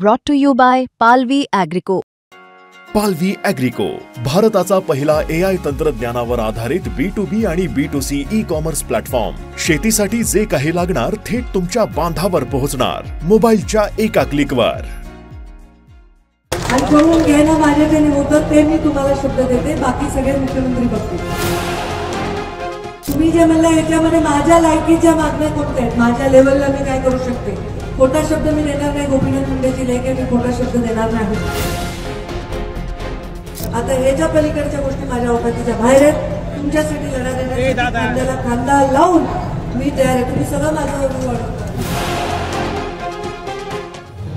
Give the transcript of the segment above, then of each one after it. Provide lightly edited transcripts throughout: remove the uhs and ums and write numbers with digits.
Brought to you by Palvi Agrico. पालवी ॲग्रिको, भारताचा पहिला AI तंत्रज्ञानावर आधारित B2B आणि B2C ई-कॉमर्स प्लॅटफॉर्म. शेतीसाठी जे काही लागणार थेट तुमच्या बांधावर पोहोचणार, मोबाईलच्या एका क्लिकवर. आणि करून घ्यायला माझ्याकडे होतं ते मी तुम्हाला शब्द देते, बाकी सगळे मुख्यमंत्री बघतील. तुम्ही जे म्हणलं याच्यामध्ये माझ्या लायकीच्या मागण्या कोणत्या आहेत, माझ्या लेवलला मी काय करू शकते. खोटा शब्द मी देणार नाही. गोपीनाथ मुंडेची लेख आहे, मी खोटा शब्द देणार नाही. आता ह्याच्या पलीकडच्या गोष्टी माझ्या औकातीच्या बाहेर आहेत. तुमच्यासाठी लढा देण्यासाठी खांद्याला खांदा लावून मी तयार आहे. तुम्ही सगळं माझ्यावर वाढवता.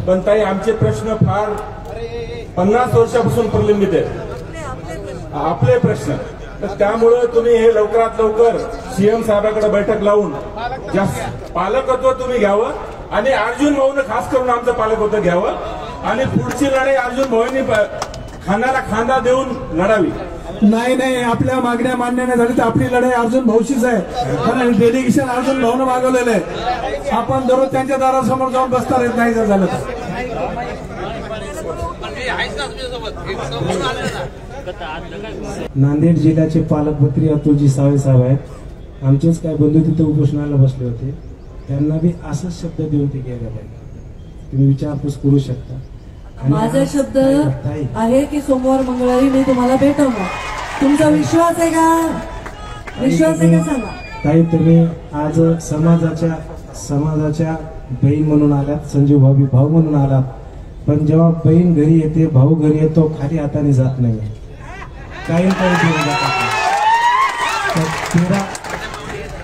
पण ताई आमचे प्रश्न फार 50 वर्षापासून प्रलंबित आहेत, आपले प्रश्न. तर त्यामुळे तुम्ही हे लवकरात लवकर सीएम साहेबांकडे बैठक लावून जास्त पालकत्व तुम्ही घ्यावं आणि अर्जुन भाऊने खास करून आमचं पालकत्व घ्यावं आणि पुढची लढाई अर्जुन भाऊंनी खांद्याला खांदा देऊन लढावी. नाही, आपल्या मागण्या मान्य नाही झाली तर आपली लढाई अर्जुन भाऊशीच आहे. कारण डेलिगेशन अर्जुन भाऊनं मागवलेलं आहे. आपण दररोज त्यांच्या दारासमोर जाऊन बसणार येत नाही जर झालं तर. नांदेड जिल्ह्याचे पालकमंत्री अतुलजी सावे साहेब आहेत. आमचेच काय बंधू तिथे उपोषणाला बसले होते, त्यांना बी असंच शब्द देऊन ते गेलेले आहेत. तुम्ही विचारपूस करू शकता. माझा शब्द आहे की सोमवार मंगळवारी मी तुम्हाला भेटवणार. तुमचा विश्वास आहे का? विश्वास आहे का सांगा. ताई तुम्ही आज समाजाच्या बहीण म्हणून आलात, संजीव भाऊ भाऊ म्हणून आलात. पण जेव्हा बहीण घरी येते, भाऊ घरी येतो, खाली हाताने जात नाही. काही घेऊन जातात.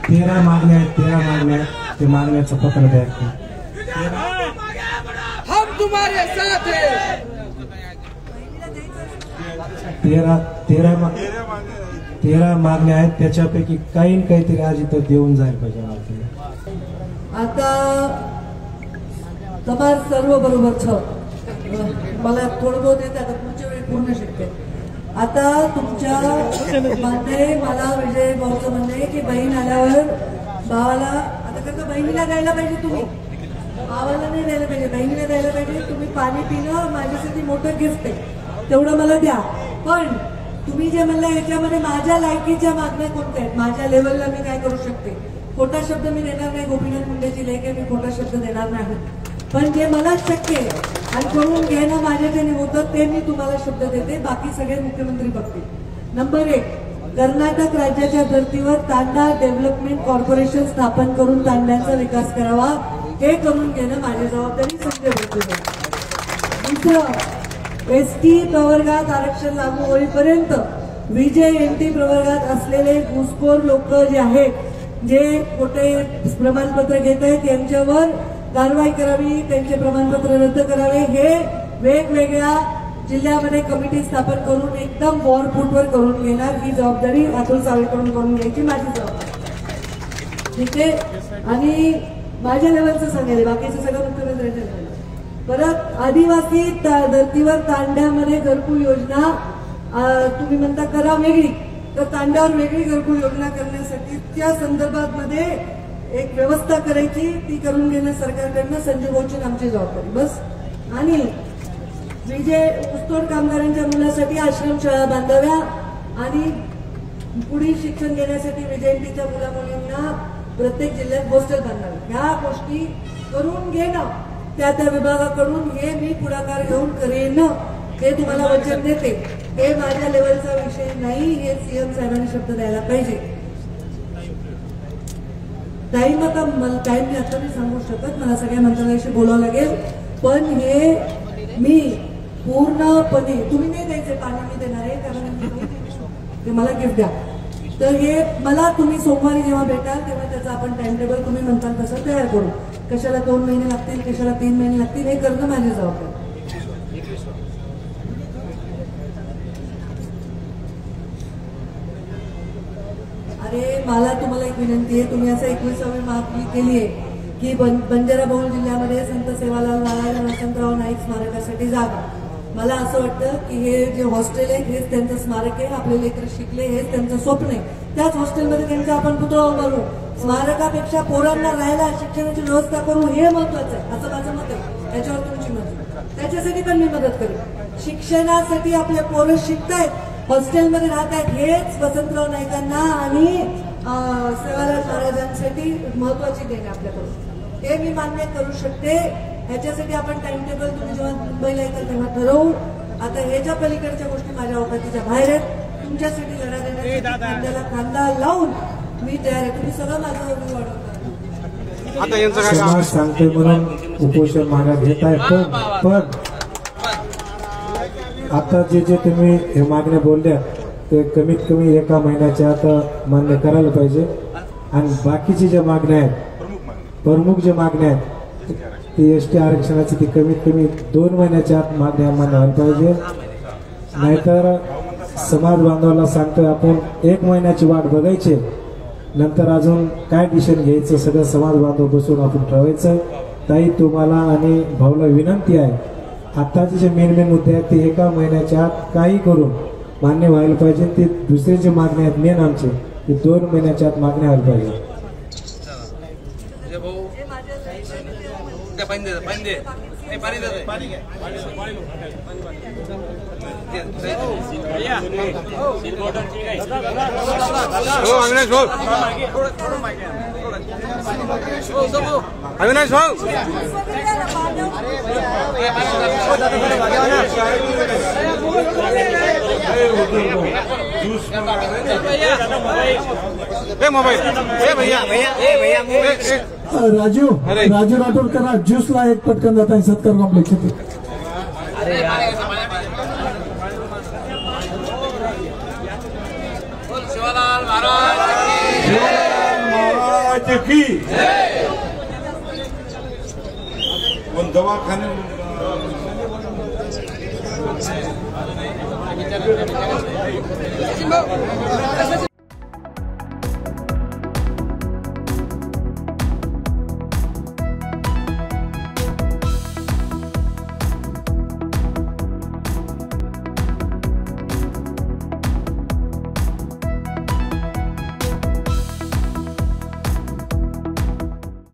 13 मागण्या आहेत. ते मागण्याचं पत्र तयार केलं. हम तुम्हारे साथ हैं. 13 मागण्या आहेत. त्याच्यापैकी काहीतरी आज इथं देऊन जायला पाहिजे. आता तुम्हाला सर्व बरोबर छ मला थोडं बहुत येत आता पुढच्या वेळी पूर्ण शक्य. आता तुमच्या मध्ये मला विजय भाऊचं म्हणणं आहे की बहीण आल्यावर भावाला, आता कसं बहिणीला द्यायला पाहिजे, तुम्ही भावाला नाही द्यायला पाहिजे, बहिणीला द्यायला पाहिजे. तुम्ही पाणी पिणं माझ्यासाठी मोठं गिफ्ट आहे, तेवढं मला द्या. पण तुम्ही जे म्हणलं याच्यामध्ये माझ्या लायकीच्या मागण्या कोणत्या आहेत, माझ्या लेवलला मी काय करू शकते. खोटा शब्द मी देणार नाही. गोपीनाथ मुंडेची लेख आहे, मी खोटा शब्द देणार नाही. पण जे मला शक्य आहे आणि करून घेणं माझ्याकडे होतं ते मी तुम्हाला शब्द देते, बाकी सगळे मुख्यमंत्री बघतील. नंबर 1, कर्नाटक राज्याच्या धर्तीवर तांडा डेव्हलपमेंट कॉर्पोरेशन स्थापन करून तांड्याचा विकास करावा. हे करून घेणं माझी जबाबदारी. संजय भरपूर. दुसरं, एसटी प्रवर्गात आरक्षण लागू होईपर्यंत विजय एनटी प्रवर्गात असलेले घुसखोर लोक जे आहेत, जे खोटे प्रमाणपत्र घेत आहेत, यांच्यावर कारवाई करावी, त्यांचे प्रमाणपत्र रद्द करावे. हे वेगवेगळ्या जिल्ह्यामध्ये कमिटी स्थापन करून एकदम वॉरफूटवर करून घेणार. ही जबाबदारी अतुल सावेकडून करून घ्यायची माझी जबाबदारी. ठीक आहे. आणि माझ्या लेवलचं सांगायला, बाकीचं सगळं मुख्यमंत्र्यांच्या लेवलला. परत आदिवासी धर्तीवर तांड्यामध्ये घरकुल योजना तुम्ही म्हणता करा वेगळी, तर तांड्यावर वेगळी घरकुल योजना करण्यासाठी त्या संदर्भात मध्ये एक व्यवस्था करायची, ती करून घेणं सरकारकडनं संजय भाऊची आमची जबाबदारी बस. आणि विजय ऊसतोड कामगारांच्या मुलासाठी आश्रमशाळा बांधाव्या आणि पुढील शिक्षण घेण्यासाठी विजयंतीच्या मुलामुलींना प्रत्येक जिल्ह्यात हॉस्टेल बांधावे. ह्या गोष्टी करून घेणं त्या विभागाकडून हे मी पुढाकार घेऊन करेन, हे तुम्हाला वचन देते. हे माझ्या लेवलचा विषय नाही, हे सीएम साहेबांनी शब्द द्यायला पाहिजे. टाइम आता टाइम मी आता नाही सांगू शकत, मला सगळ्या मंत्रालयाशी बोलावं लागेल. पण हे मी पूर्णपणे, तुम्ही नाही द्यायचे पाणी, मी देणार आहे कारण ते मला गिफ्ट द्या. तर हे मला तुम्ही सोमवारी जेव्हा भेटाल तेव्हा त्याचा आपण टाइम टेबल तुम्ही म्हणताल तसं तयार करू. कशाला 2 महिने लागतील, कशाला 3 महिने लागतील, हे करणं माझी जबाबदारी. अरे मला तुम्हाला एक विनंती आहे, तुम्ही असं 21वी मागणी केली आहे की बंजारा बहुल जिल्ह्यामध्ये संत सेवालाल नारायण वसंतराव नाईक स्मारकासाठी जागा. मला असं वाटतं की हे जे हॉस्टेल आहे हेच त्यांचं स्मारक आहे, आपले लेकरं शिकले हेच त्यांचं स्वप्न आहे. त्याच हॉस्टेलमध्ये त्यांचा आपण पुतळा उभारू. स्मारकापेक्षा पोरांना राहायला शिक्षणाची व्यवस्था करू हे महत्वाचं आहे, असं माझं मत आहे. त्याच्यावर तुमची मत. त्याच्यासाठी पण मी मदत करेन. शिक्षणासाठी आपले पोरं शिकतायत, हॉस्टेलमध्ये राहत आहेत, हेच वसंतराव नाईकांना आणि सेवालाल महाराजांसाठी महत्वाची देण आपल्याकडून, हे मी मान्य करू शकते. ह्याच्यासाठी आपण टाइम टेबल तुम्ही जेव्हा मुंबईला येतात तेव्हा ठरवू. आता ह्याच्या पलीकडच्या गोष्टी माझ्या अवकाशीच्या बाहेर आहेत. तुमच्यासाठी लढा देण्यासाठी खांद्याला खांदा लावून मी तयार आहे. तुम्ही सगळं माझं वाढवता समाज सांगते म्हणून उपोषण मागा घेत आहे. पण आता जे तुम्ही हे मागण्या बोलल्या ते कमीत कमी एका महिन्याच्या आत मान्य करायला पाहिजे. आणि बाकीची ज्या मागण्या आहेत, प्रमुख ज्या मागण्या आहेत, ती एसटी आरक्षणाची ती कमीत कमी 2 महिन्याच्या आत मागण्या मान्य व्हायला पाहिजे. नाहीतर समाज बांधवाला सांगतोय आपण 1 महिन्याची वाट बघायची, नंतर अजून काय डिसिजन घ्यायचं सगळं समाज बांधव बसून आपण ठरवायचं. ताई तुम्हाला आणि भाऊला विनंती आहे, आताचे जे मेन मुद्दे आहेत ते एका महिन्याच्या आत काही करून मान्य व्हायला पाहिजे. ते दुसरे जे मागणे आहेत मेन आमचे ते 2 महिन्याच्या आत मागण्या व्हायला पाहिजे. अविनाश भाऊ राजू राठोड करा ज्यूसला एक पटकन जात आहे सत्कार कॉम्प्लेक्स. शिवालाल महाराज की पण दवाखाने